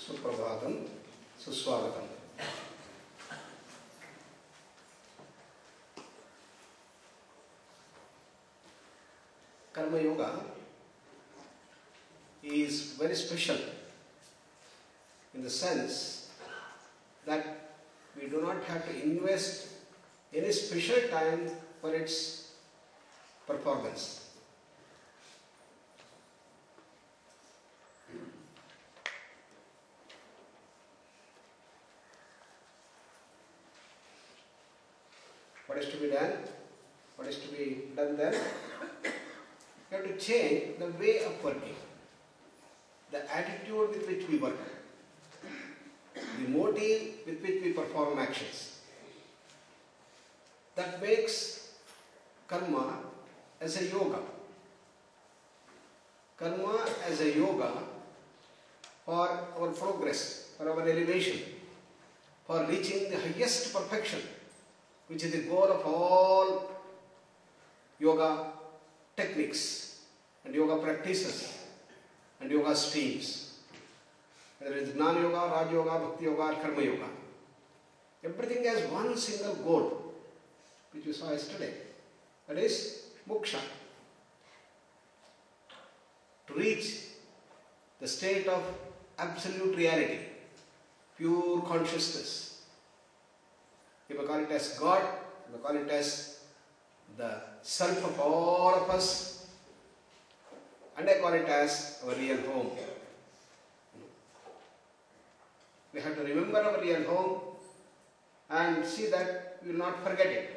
सुप्रभातम, सुस्वागतम। Karma Yoga is very special in the sense that we do not have to invest any special time for its performance. What is to be done? What is to be done then? We have to change the way of working, the attitude with which we work, the motive with which we perform actions. That makes karma as a yoga. Karma as a yoga for our progress, for our elevation, for reaching the highest perfection, which is the goal of all yoga techniques and yoga practices and yoga streams. Whether it is Jnana Yoga, Raj Yoga, Bhakti Yoga or Karma Yoga. Everything has one single goal, which we saw yesterday. That is moksha. To reach the state of absolute reality, pure consciousness. You may call it as God, you may call it as the self of all of us, and I call it as our real home. We have to remember our real home and see that we will not forget it.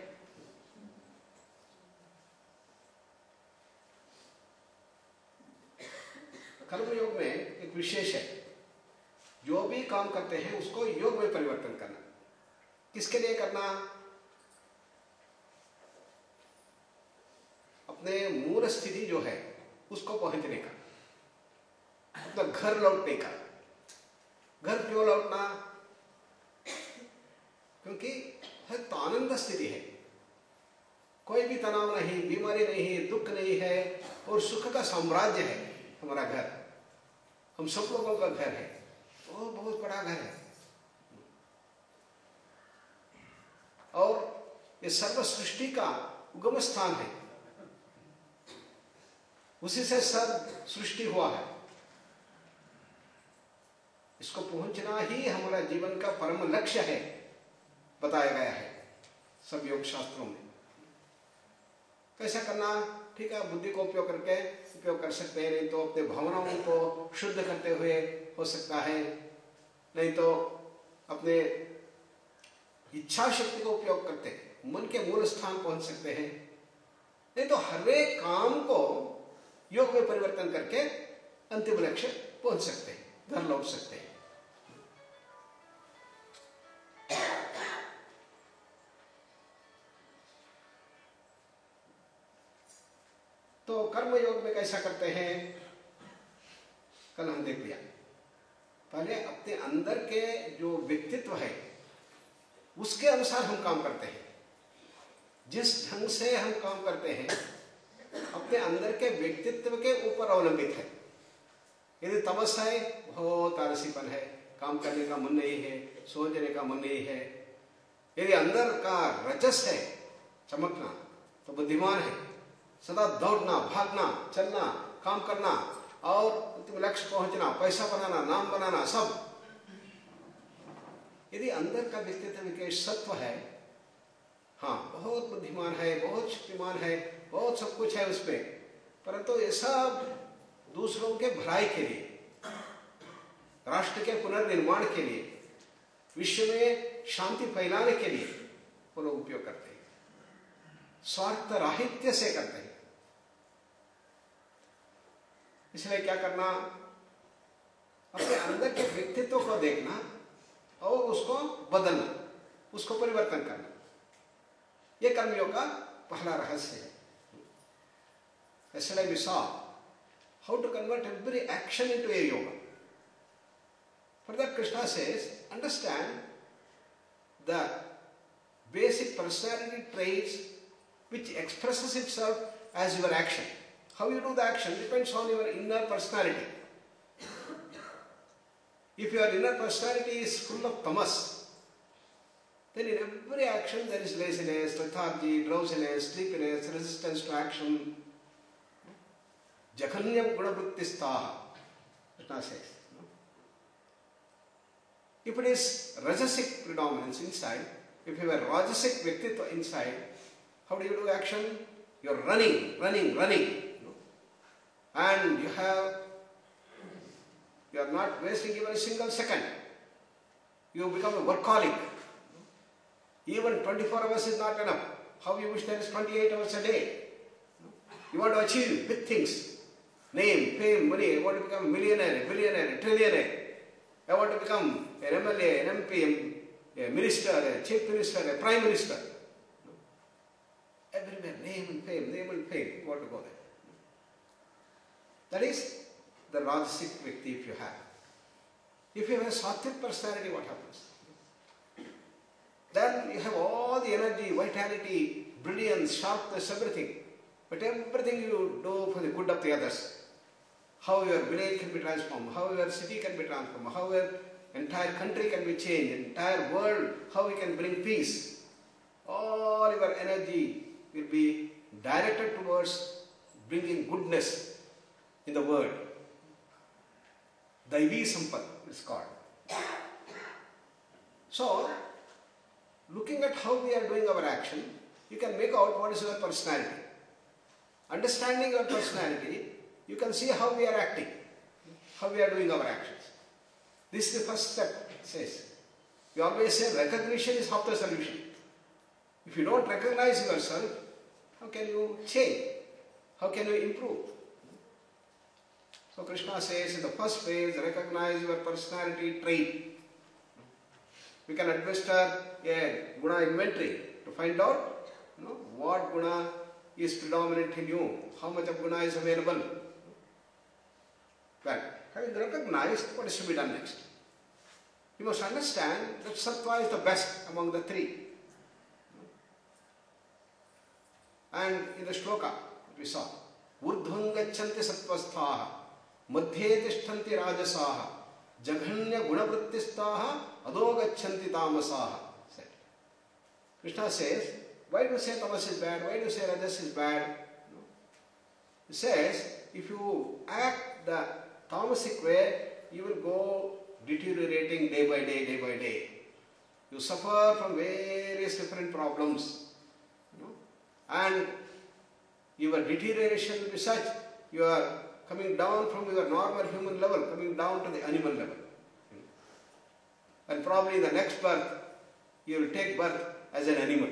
कर्म योग में एक विशेष है, जो भी काम करते हैं उसको योग में परिवर्तन करना। किसके लिए करना? अपने मूल स्थिति जो है उसको पहुंचने का, अपना घर लौटने का। घर क्यों लौटना? क्योंकि है तो आनंद स्थिति है, कोई भी तनाव नहीं, बीमारी नहीं है, दुख नहीं है और सुख का साम्राज्य है हमारा घर। हम सब लोगों का घर है, वो बहुत बड़ा घर है और ये सर्व सृष्टि का उगम स्थान है, उसी से सब सृष्टि हुआ है। इसको पहुंचना ही हमारा जीवन का परम लक्ष्य है, बताया गया है सब योग शास्त्रों में। कैसा करना? ठीक है, बुद्धि को उपयोग करके उपयोग कर सकते हैं, नहीं तो अपने भावनाओं को शुद्ध करते हुए हो सकता है, नहीं तो अपने इच्छा शक्ति को उपयोग करते मन के मूल स्थान पहुंच सकते हैं, नहीं तो हर एक काम को योग में परिवर्तन करके अंतिम लक्ष्य पहुंच सकते हैं, घर लौट सकते हैं। तो कर्म योग में कैसा करते हैं? कल हम देख लिया। पहले अपने अंदर के जो व्यक्तित्व है उसके अनुसार हम काम करते हैं। जिस ढंग से हम काम करते हैं अपने अंदर के व्यक्तित्व के ऊपर अवलंबित है। यदि तमस है, बहुत आलसीपन है, काम करने का मन नहीं है, सोचने का मन नहीं है। यदि अंदर का रजस है, चमकना, तो बुद्धिमान है, सदा दौड़ना, भागना, चलना, काम करना और अंतिम लक्ष्य पहुंचना, पैसा बनाना, नाम बनाना, सब। यदि अंदर का व्यक्तित्व विशेष सत्व है, हाँ बहुत बुद्धिमान है, बहुत शक्तिमान है, बहुत सब कुछ है उसमें, परंतु ये सब दूसरों के भलाई के लिए, राष्ट्र के पुनर्निर्माण के लिए, विश्व में शांति फैलाने के लिए वो लोग उपयोग करते हैं, स्वार्थ राहित्य से करते हैं। इसलिए क्या करना? अपने अंदर के व्यक्तित्व को देखना और उसको बदलना, उसको परिवर्तन करना। यह कर्मयोग का पहला रहस्य है। Yesterday we saw how to convert every action into a yoga. For that Krishna says, understand the basic personality traits which expresses itself as your action. how you do the action depends on your inner personality. If your inner personality is full of tamas, then in every action there is laziness, lethargy, drowsiness, sleepiness, resistance to action. Jaghanyam gunavrittistaha, Krishna says. If it is rajasic predominance inside, if you have a rajasic Vyaktitva inside, how do you do action? You are running. And you are not wasting even a single second. You become a workaholic. Even 24 hours is not enough. How you wish there is 28 hours a day. You want to achieve big things. Name, fame, money. You want to become a millionaire, billionaire, trillionaire. I want to become an MLA, an MP, a minister, a chief minister, a prime minister. Everywhere, name and fame, you want to go there. That is the Rajasic Vyakti if you have. If you have a Sattvic personality, what happens? Then you have all the energy, vitality, brilliance, sharpness, everything. But everything you do for the good of the others. How your village can be transformed, how your city can be transformed, how your entire country can be changed, entire world, how we can bring peace. All your energy will be directed towards bringing goodness in the world. Daivi Sampad is called. So, looking at how we are doing our action, you can make out what is your personality. Understanding your personality, you can see how we are acting, how we are doing our actions. This is the first step, it says. We always say recognition is half the solution. If you don't recognize yourself, how can you change? How can you improve? So Krishna says in the first phase, recognize your personality trait. We can administer a guna inventory to find out what guna is predominant in you, how much of guna is available. Well, having recognized, what is to be done next? You must understand that sattva is the best among the three. And in the shloka we saw, urdhvam gachanti sattvasthaha, madhye tishtanti rajasaha, jaghanya gunavrittistaha, adho gachanti tamasaha. Krishna says, why do you say tamas is bad? Why do you say rajas is bad? He says, if you act the tamasic way, you will go deteriorating day by day. You suffer from various different problems. And your deterioration will be such, you are coming down from your normal human level, coming down to the animal level. And probably in the next birth, you will take birth as an animal.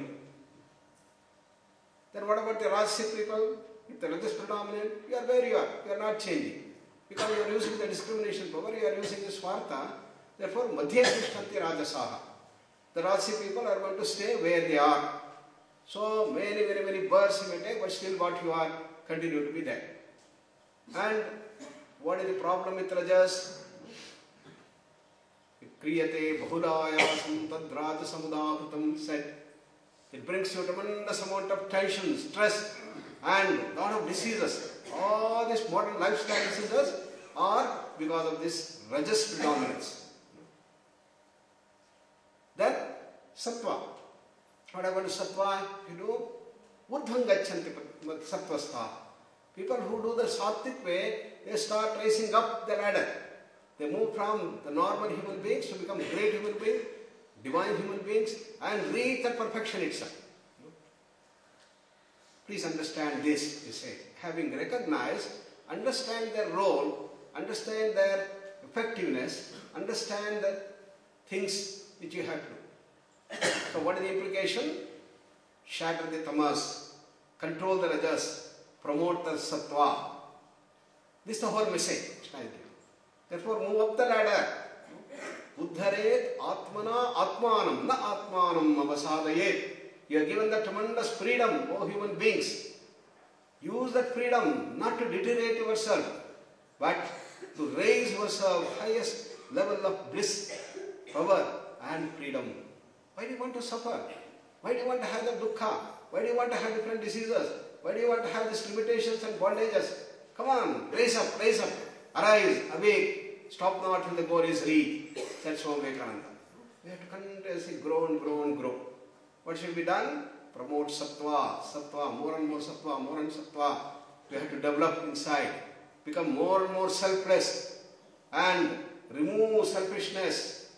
Then what about the Rajasic people? If the Rajas predominant, you are where you are not changing. Because you are using the discrimination power, you are using the Swartha, therefore Madhya Tishtanti Rajasaha. The Rajasic people are going to stay where they are. So many births you may take, but still what you are, continue to be there. And what is the problem with Rajas? Kriyate bahulāyāsam tad raja samudāhrutam said. It brings you a tremendous amount of tension, stress, and a lot of diseases. All these modern lifestyle diseases are because of this Rajas predominance. Then Sattva. What about Sattva? You do Urdhvam gachanti sattvastha. People who do the Sattvic way, they start rising up the ladder. They move from the normal human beings to become great human beings, divine human beings, and reach that perfection itself. Please understand this, he said. Having recognized, understand their role, understand their effectiveness, understand the things which you have to do. So what is the implication? Shatter the tamas, control the rajas, promote the sattva. This is the whole message. Therefore move up the ladder. Uddharet atmana atmanam, na atmanam avasadayet. You are given the tremendous freedom, O human beings. Use that freedom not to deteriorate yourself, but to raise yourself highest level of bliss, power and freedom. Why do you want to suffer? Why do you want to have the dukkha? Why do you want to have different diseases? Why do you want to have these limitations and bondages? Come on, raise up, arise, awake, stop not till the goal is reached, said Swami Vivekananda. We have to continuously grow and grow and grow. What should be done? Promote sattva, more and more sattva. We have to develop inside, become more and more selfless and remove selfishness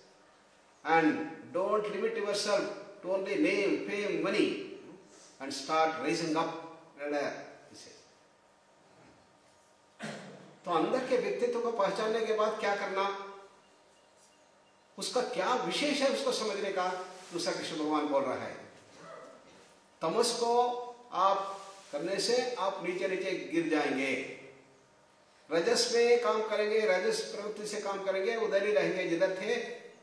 and don't limit yourself to only name, fame, money and start raising up. तो अंदर के व्यक्तित्व को पहचानने के बाद क्या करना, उसका क्या विशेष है उसको समझने का दूसरा कृष्ण भगवान बोल रहा है। तमस को आप करने से आप नीचे नीचे गिर जाएंगे, रजस में काम करेंगे, रजस प्रवृत्ति से काम करेंगे, उधर ही रहेंगे जिधर थे,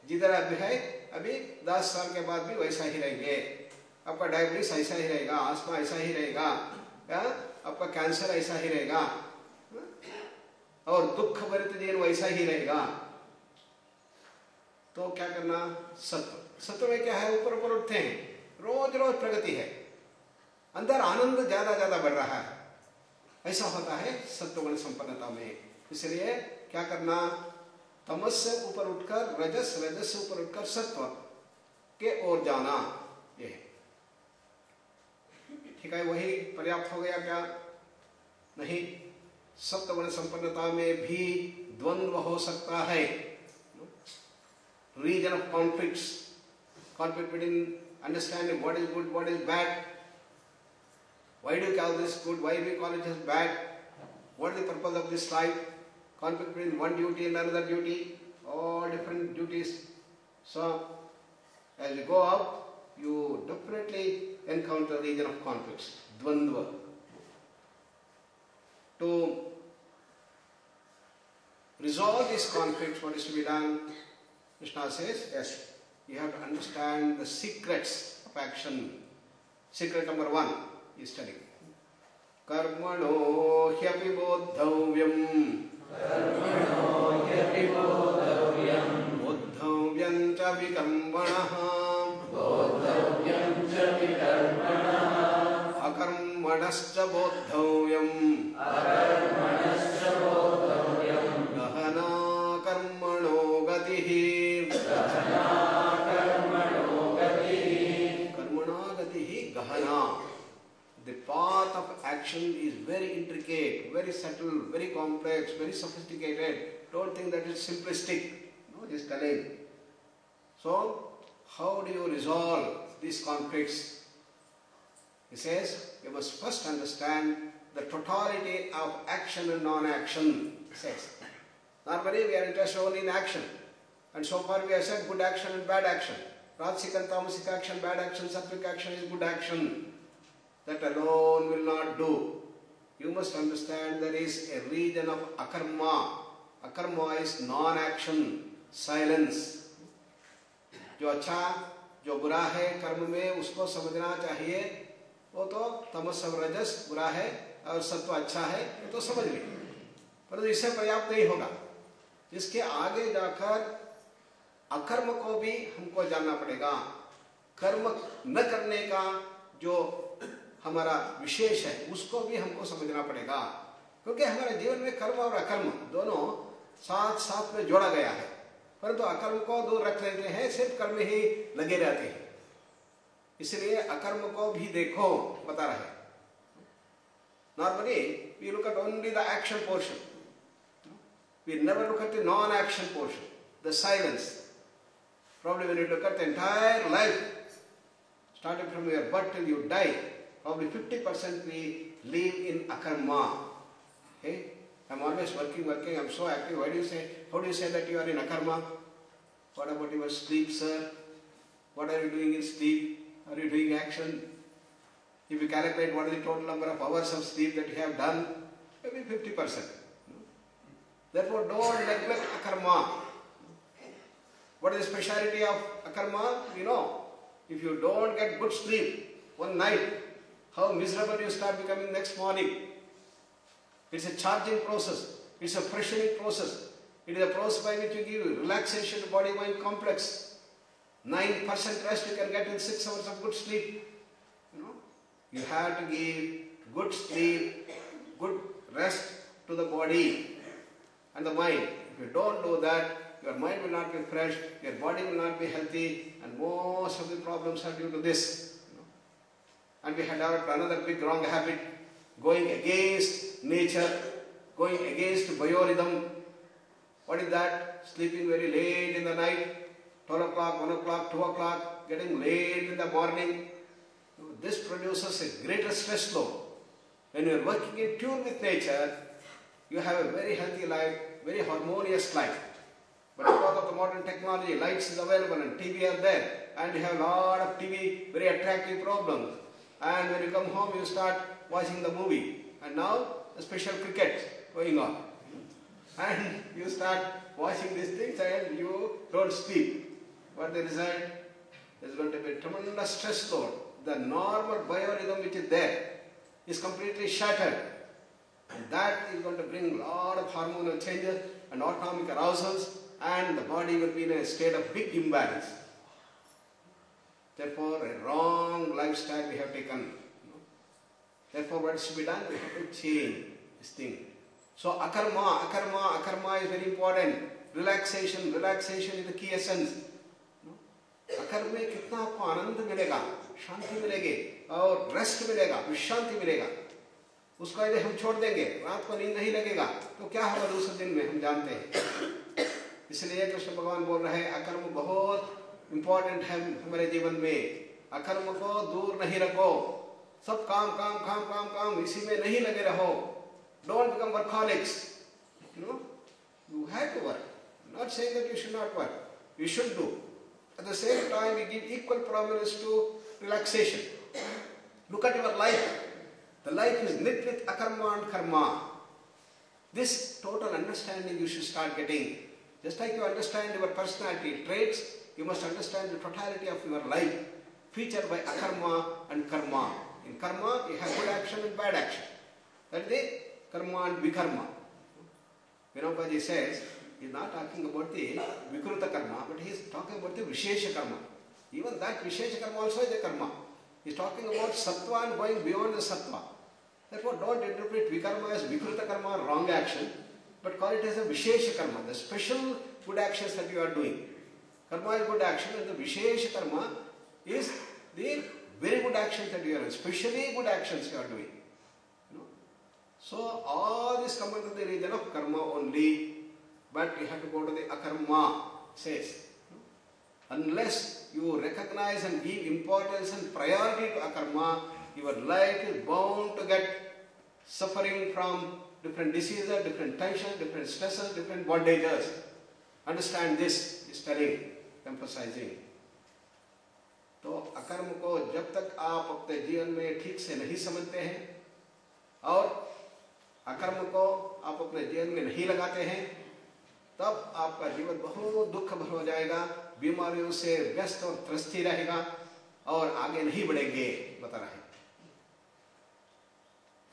जिधर अभी है, अभी 10 साल के बाद भी वैसा ही रहेंगे। आपका डायबिटीज ऐसा ही रहेगा, आस्मा ऐसा ही रहेगा, आपका कैंसर ऐसा ही रहेगा और दुख भरित जीवन वैसा ही रहेगा। तो क्या करना? सत्व में क्या है? ऊपर ऊपर उठते हैं, रोज रोज प्रगति है, अंदर आनंद ज्यादा ज्यादा बढ़ रहा है, ऐसा होता है सत्वगुण संपन्नता में। इसलिए क्या करना? तमस से ऊपर उठकर रजस, रजस से ऊपर उठकर सत्व के ओर जाना। ये ठीक है, वही पर्याप्त हो गया क्या? नहीं, सत्वगुण संपन्नता में भी द्वंद्व हो सकता है। Reason of conflicts, conflict between understanding what is good, what is bad. Why do you call this good? Why do you call it as bad? What is the purpose of this life? Conflict between one duty and another duty, all different duties. So, as you go up, you definitely encounter the region of conflicts, dvandva. To resolve these conflicts, what is to be done? Krishna says, yes, you have to understand the secrets of action. Secret number 1 is studying. Karmano hyapi bodhavyam. Karmano hyapi bodhavyam. Bodhavyam cha vikarmanaha. Bodhavyam cha vikarmanaha. Akarmanascha bodhavyam. Akarmanascha bodhavyam. Gahana karmano gatihi. Gahana karmano gatihi. Karmana gatihi gahana. The path of action is very intricate, very subtle, very complex, very sophisticated. Don't think that it's simplistic. No, he's telling. So, how do you resolve these conflicts? He says, you must first understand the totality of action and non-action. He says, normally we are interested only in action. And so far we have said good action and bad action. Rajasic and tamasic action, bad action, sattvic action is good action. That alone will not do. You must understand there is a region of akarma. Akarma is non-action, silence. जो अच्छा, जो बुरा है कर्म में उसको समझना चाहिए, वो तो तमस और रजस बुरा है और सत्व अच्छा है, तो समझ ली। परंतु इससे पर्याप्त नहीं होगा। इसके आगे जाकर अकर्म को भी हमको जानना पड़ेगा। कर्म न करने का जो हमारा विशेष है उसको भी हमको समझना पड़ेगा, क्योंकि हमारे जीवन में कर्म और अकर्म दोनों साथ साथ में जोड़ा गया है, परंतु अकर्म को दूर रख लेते हैं, सिर्फ कर्म ही लगे रहते हैं। इसलिए अकर्म को भी देखो बता रहे। Normally we look at only the action portion, we never look at the non-action portion, the silence. Probably when you look at the entire life, starting from your birth till you die, probably 50% we live in akarma. Okay? I'm always working, I'm so active. How do you say that you are in akarma? What about your sleep, sir? What are you doing in sleep? Are you doing action? If you calculate what is the total number of hours of sleep that you have done, maybe 50%. Therefore, don't neglect akarma. What is the speciality of akarma? You know, if you don't get good sleep one night, how miserable you start becoming next morning. It's a charging process. It's a freshening process. It is a process by which you give relaxation to body-mind complex. 9% rest you can get in 6 hours of good sleep. You know, you have to give good sleep, good rest to the body and the mind. If you don't do that, your mind will not be fresh, your body will not be healthy, and most of the problems are due to this. And we had developed another big wrong habit, going against nature, going against biorhythm. What is that? Sleeping very late in the night, 12 o'clock, 1 o'clock, 2 o'clock, getting late in the morning. This produces a greater stress load. When you are working in tune with nature, you have a very healthy life, very harmonious life. But because of the modern technology, lights is available and TV are there, and you have a lot of TV, very attractive problems. And when you come home, you start watching the movie. And now, a special cricket going on. And you start watching these things and you don't sleep. What the result? There's going to be a tremendous stress load. The normal biorhythm which is there is completely shattered. And that is going to bring a lot of hormonal changes and autonomic arousals, and the body will be in a state of big imbalance. Therefore, a wrong lifestyle we have taken. Therefore, what should be done? We have to change this thing. So, akarma is very important. Relaxation is the key essence. अकर्म में कितना आपको आनंद मिलेगा, शांति मिलेगी और rest मिलेगा, विश्रांति मिलेगा। उसको यदि हम छोड़ देंगे, रात को नींद नहीं लगेगा, तो क्या होगा दूसरे दिन में, हम जानते हैं। इसलिए कृष्ण भगवान बोल रहे हैं, अकर्म बहुत इम्पोर्टेंट है हमारे जीवन में। अकर्म को दूर नहीं रखो, सब काम, इसी में नहीं लगे रहो। Don't become workaholics. You have to work. I'm not saying that you should not work. You should do. At the same time, we give equal prominence to relaxation. Look at your life. The life is knit with akarma and karma. This total understanding you should start getting. Just like you understand your personality traits, you must understand the totality of your life, featured by akarma and karma. In karma, you have good action and bad action. That is the karma and vikarma. Vinobaji says, he is not talking about the vikruta karma, but he is talking about the vishesha karma. Even that vishesha karma also is a karma. He is talking about sattva and going beyond the sattva. Therefore, don't interpret vikarma as vikruta karma, wrong action, but call it as a vishesha karma, the special good actions that you are doing. Karma is good action, and the vishesha karma is the very good actions that you are doing, especially good actions you are doing. So, all this come under the region of karma only, but you have to go to the akarma, says. Unless you recognize and give importance and priority to akarma, your life is bound to get suffering from different diseases, different tensions, different stresses, different bondages. Understand this, is telling, emphasizing. तो अकर्म को जब तक आप अपने जीवन में ठीक से नहीं समझते हैं और अकर्म को आप अपने जीवन में नहीं लगाते हैं, तब आपका जीवन बहुत दुख भर हो जाएगा, बीमारियों से व्यस्त और त्रस्त ही रहेगा और आगे नहीं बढ़ेंगे, बता रहे हैं।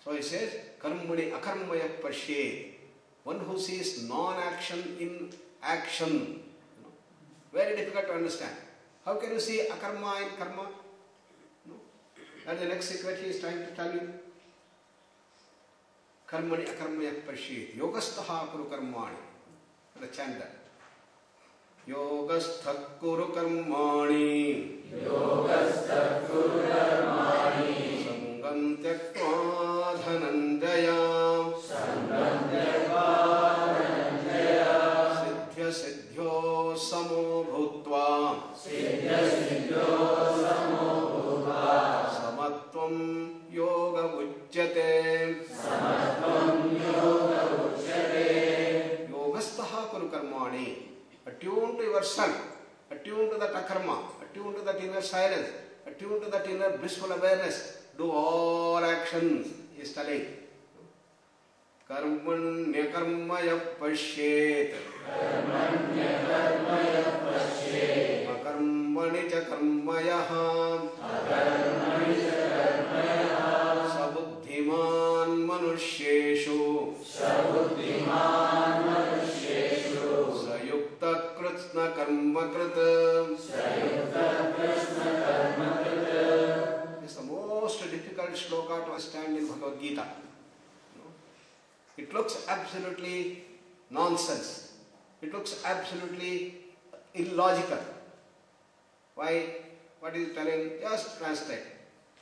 So he says, कर्मणि अकर्मयः पश्येत्. One who sees non-action in action. Very difficult to understand. How can you see akarma in karma? No. And the next secret he is trying to tell you. Karmani akarmayah pashit. Yogastaha kuru karmani. The chant that. Yogastha kuru karmani. Yogastha kuru karmani. Sangam tyaktva dhananjaya. Sangam tyaktva dhananjaya. Siddhya siddhyo samo bhutva. Siddhya siddhyo samo bhutva. Samatvam yoga uchyate. Samatvam yoga uchyate. Yogastaha kuru karmani. Attune to yourself, attune to that akarma, attune to that inner silence, attune to that inner blissful awareness. Do all actions, he is telling. Karmanya karmaya pashyet. Karmanya karmaya pashyet. Akarmani cha karmayaha. Akarmani cha karmayaha. Sabuddhiman manushyeshu. Sabuddhiman manushyeshu. Sayukta kritsna karma krita. Sayukta kritsna karma krita. It's the most difficult shloka to understand in Bhagavad Gita. It looks absolutely nonsense. It looks absolutely illogical. Why? What is it telling? Just translate.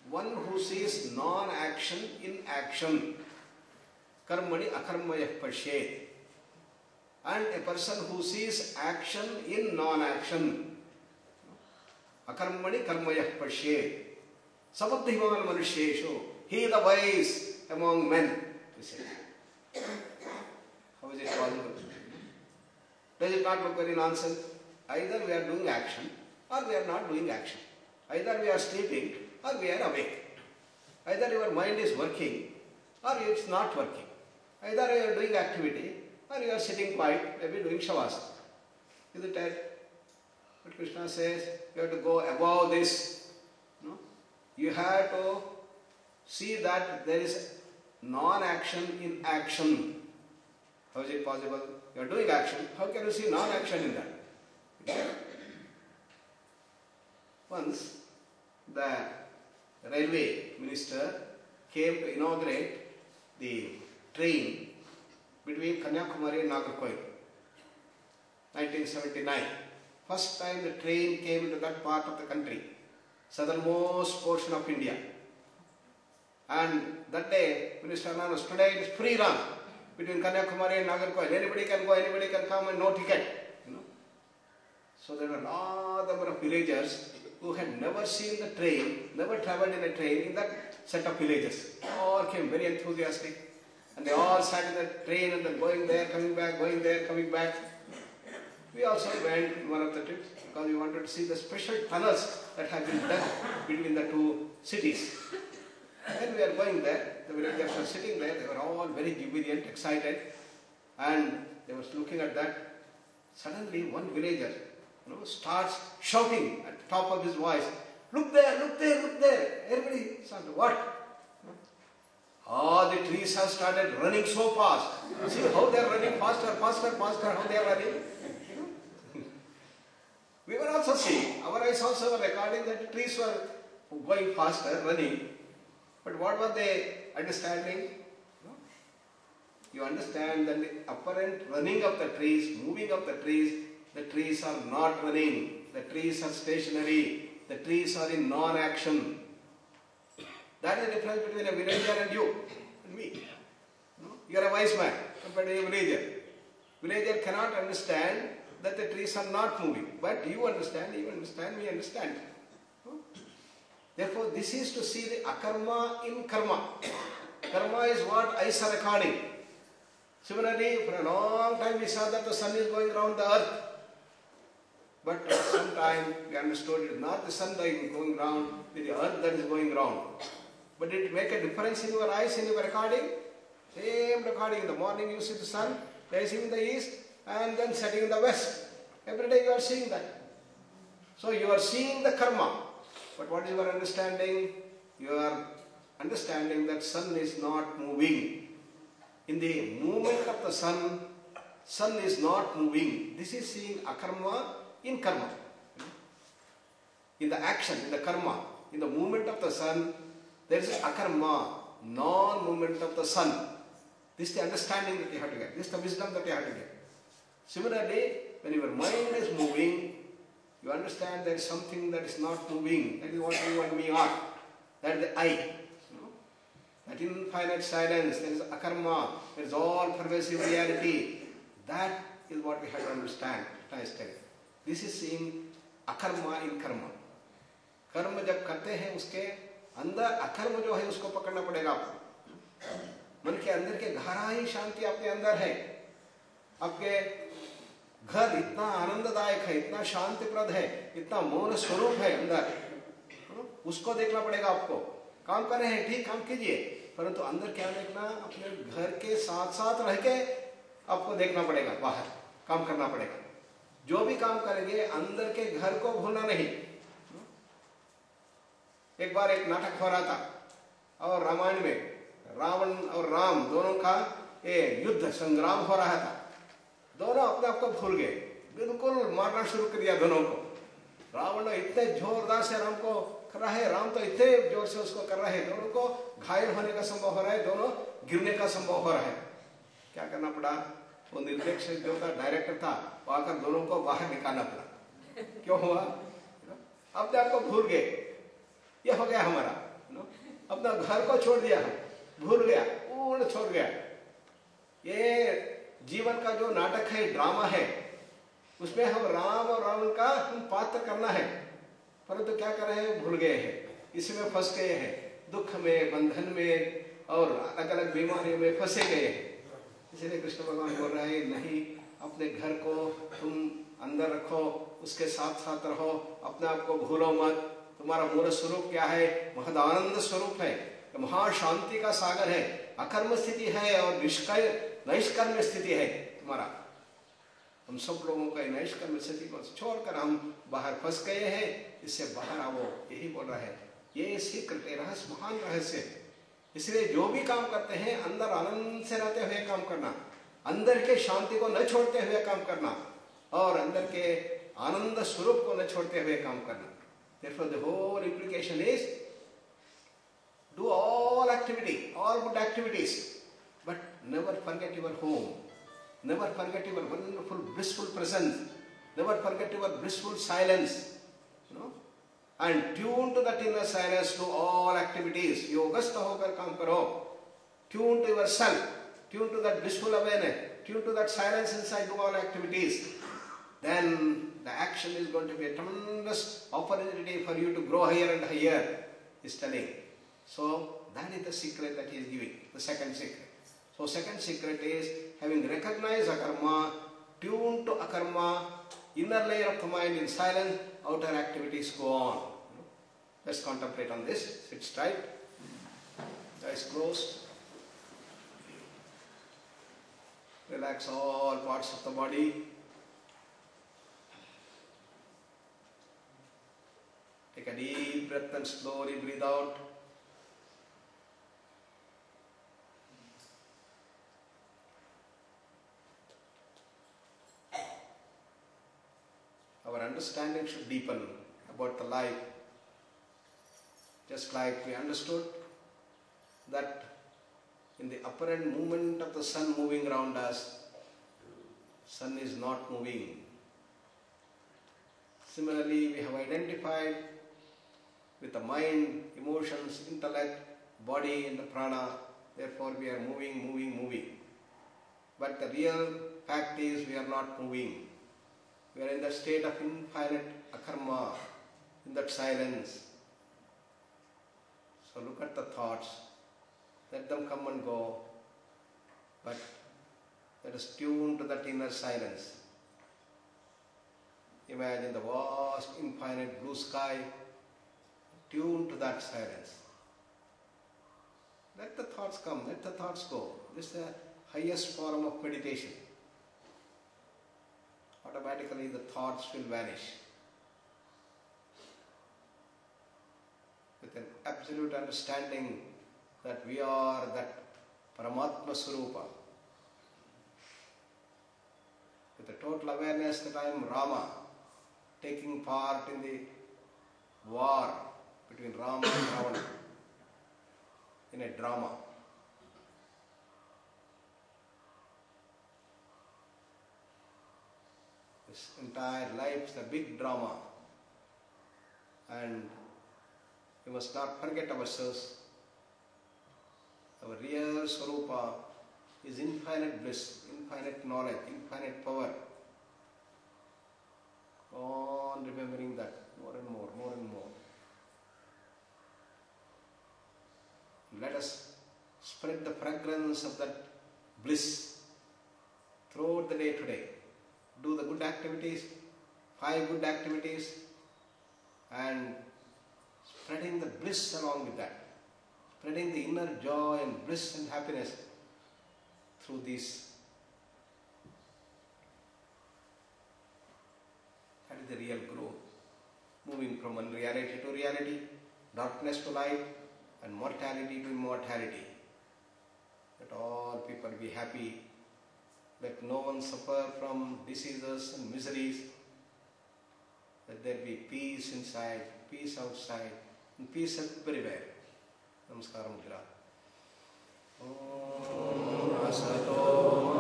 One who sees non-action in action, karmani akarmayah pashyet. And a person who sees action in non-action, akarmani karmayah pashyet. Sabuddhiman manusheshu, he is the wise among men. How is it possible? Does it not look very nonsense? Either we are doing action or we are not doing action. Either we are sleeping or we are awake. Either your mind is working or it's not working. Either you are doing activity or you are sitting quiet, maybe doing shavasana. Is it that? But Krishna says you have to go above this. No? You have to see that there is non-action in action. How is it possible? You are doing action. How can you see non-action in that? Okay. Once the railway minister came to inaugurate the train between Kanyakumari and Nagarkoil, 1979. First time the train came into that part of the country, southernmost portion of India. And that day, Minister announced, today it is free run between Kanyakumari and Nagarkoil. Anybody can go, anybody can come and no ticket. So there were a large number of villagers who had never seen the train, never travelled in a train in that set of villages. All came very enthusiastic. And they all sat in the train and then going there, coming back, going there, coming back. We also went in one of the trips because we wanted to see the special tunnels that have been done between the two cities. When we are going there, the villagers were sitting there, they were all very jubilant, excited, and they were looking at that. Suddenly one villager starts shouting at the top of his voice, look there, look there, look there. Everybody started, what? The trees have started running so fast. See how they are running faster, faster, faster, how they are running. We were also seeing, our eyes also were recording that the trees were going faster, running. But what were they understanding? You understand that the apparent running of the trees, moving of the trees are not running. The trees are stationary. The trees are in non-action. That is the difference between a villager and you and me. You are a wise man compared to a villager. Villager cannot understand that the trees are not moving. But you understand, we understand. Therefore, this is to see the akarma in karma. Karma is what eyes are recording. Similarly, for a long time we saw that the sun is going around the earth. But sometime we understood it is not the sun going round, it is the earth that is going round. But did it make a difference in your eyes, in your recording? Same recording. In the morning you see the sun rising in the east and then setting in the west. Every day you are seeing that. So you are seeing the karma. But what is your understanding? You are understanding that sun is not moving. In the movement of the sun is not moving. This is seeing akarma in karma. In the action, in the karma, in the movement of the sun, there is akarma, non-movement of the sun. This is the understanding that you have to get. This is the wisdom that you have to get. Similarly, when your mind is moving, you understand there is something that is not moving. That is what you and me are. That is the I. That infinite silence, there is akarma, there is all pervasive reality. That is what we have to understand. This is seeing akarma in karma. कर्म जब करते हैं उसके अंदर अकर्म जो है उसको पकड़ना पड़ेगा आपको। मन के अंदर के गहराई शांति आपके अंदर है। आपके घर इतना आनंददायक है, इतना शांतिप्रद है, इतना मौन स्वरूप है अंदर, उसको देखना पड़ेगा आपको। काम कर रहे हैं, ठीक, काम कीजिए, परंतु अंदर क्या देखना, अपने घर के साथ साथ रह के आपको देखना पड़ेगा, बाहर काम करना पड़ेगा। जो भी काम करेंगे अंदर के घर को भूलना नहीं। एक बार एक नाटक हो रहा था और रामायण में रावण और राम दोनों का युद्ध संग्राम हो रहा था। दोनों अपने आप को भूल गए, बिल्कुल मारना शुरू कर दिया दोनों को। रावण ने इतने जोरदार से राम को कर रहा है, राम तो इतने जोर से उसको कर रहे हैं, दोनों को घायल होने का संभव हो रहा है, दोनों गिरने का संभव हो रहा है। क्या करना पड़ा? वो निर्देशक जो था, डायरेक्टर था, वो आकर दोनों को बाहर निकालना पड़ा। क्यों हुआ? अपने आप को भूल गए, ये हो गया हमारा, अपना घर को छोड़ दिया, हम भूल गया, पूर्ण छोड़ गया। ये जीवन का जो नाटक है, ड्रामा है, उसमें हम राम और रावण का हम पात्र करना है, परंतु क्या कर रहे हैं? भूल गए हैं, इसमें फंस गए हैं, दुख में, बंधन में और अलग अलग बीमारियों में फंसे गए हैं। इसलिए कृष्ण भगवान बोल रहे हैं, नहीं, अपने घर को तुम अंदर रखो, उसके साथ साथ रहो, अपने आप को भूलो मत। तुम्हारा मूल स्वरूप क्या है? महद आनंद स्वरूप है, महाशांति का सागर है, अकर्म स्थिति है और नैष्कर्म स्थिति है तुम्हारा। हम सब लोगों का नैष्कर्म स्थिति को छोड़कर हम बाहर फंस गए हैं, इससे बाहर आओ, यही बोल रहा है। ये सीक्रेट है, रहस्य, महान रहस्य है। इसलिए जो भी काम करते हैं, अंदर आनंद से रहते हुए काम करना, अंदर के शांति को न छोड़ते हुए काम करना और अंदर के आनंद स्वरूप को न छोड़ते हुए काम करना। Therefore, the whole implication is do all activity, all good activities, but never forget your home. Never forget your wonderful, blissful presence. Never forget your blissful silence. And tune to that inner silence. Do all activities. योगस्थ होकर काम करो. Tune to yourself. Tune to that blissful awareness. Tune to that silence inside. Do all activities. Then the action is going to be a tremendous opportunity for you to grow higher and higher. He's telling. So that is the secret that he is giving. The second secret. So second secret is having recognized akarma, tuned to akarma, inner layer of the mind in silence, outer activities go on. Let's contemplate on this. Sit straight, eyes closed. Relax all parts of the body. Take a deep breath and slowly breathe out. Our understanding should deepen about the life. Just like we understood that in the apparent movement of the sun moving around us, sun is not moving. Similarly, we have identified with the mind, emotions, intellect, body and the prana. Therefore, we are moving. But the real fact is we are not moving. We are in that state of infinite akarma, in that silence. So look at the thoughts, let them come and go, but let us tune to that inner silence. Imagine the vast, infinite blue sky, tune to that silence. Let the thoughts come, let the thoughts go. This is the highest form of meditation. Automatically the thoughts will vanish. With an absolute understanding that we are that Paramatma Swarupa. With the total awareness that I am Rama, taking part in the war between Rama and Ravana in a drama. This entire life is a big drama, and we must not forget ourselves. Our real Swarupa is infinite bliss, infinite knowledge, infinite power. Go on remembering that more and more, more and more. Let us spread the fragrance of that bliss throughout the day today. Do the good activities, 5 good activities, and spreading the bliss along with that. Spreading the inner joy and bliss and happiness through these. That is the real growth. Moving from unreality to reality, darkness to light, and mortality to immortality. Let all people be happy. Let no one suffer from diseases and miseries. Let there be peace inside, peace outside, Peace everywhere. Namaskar Mudra. Om Asato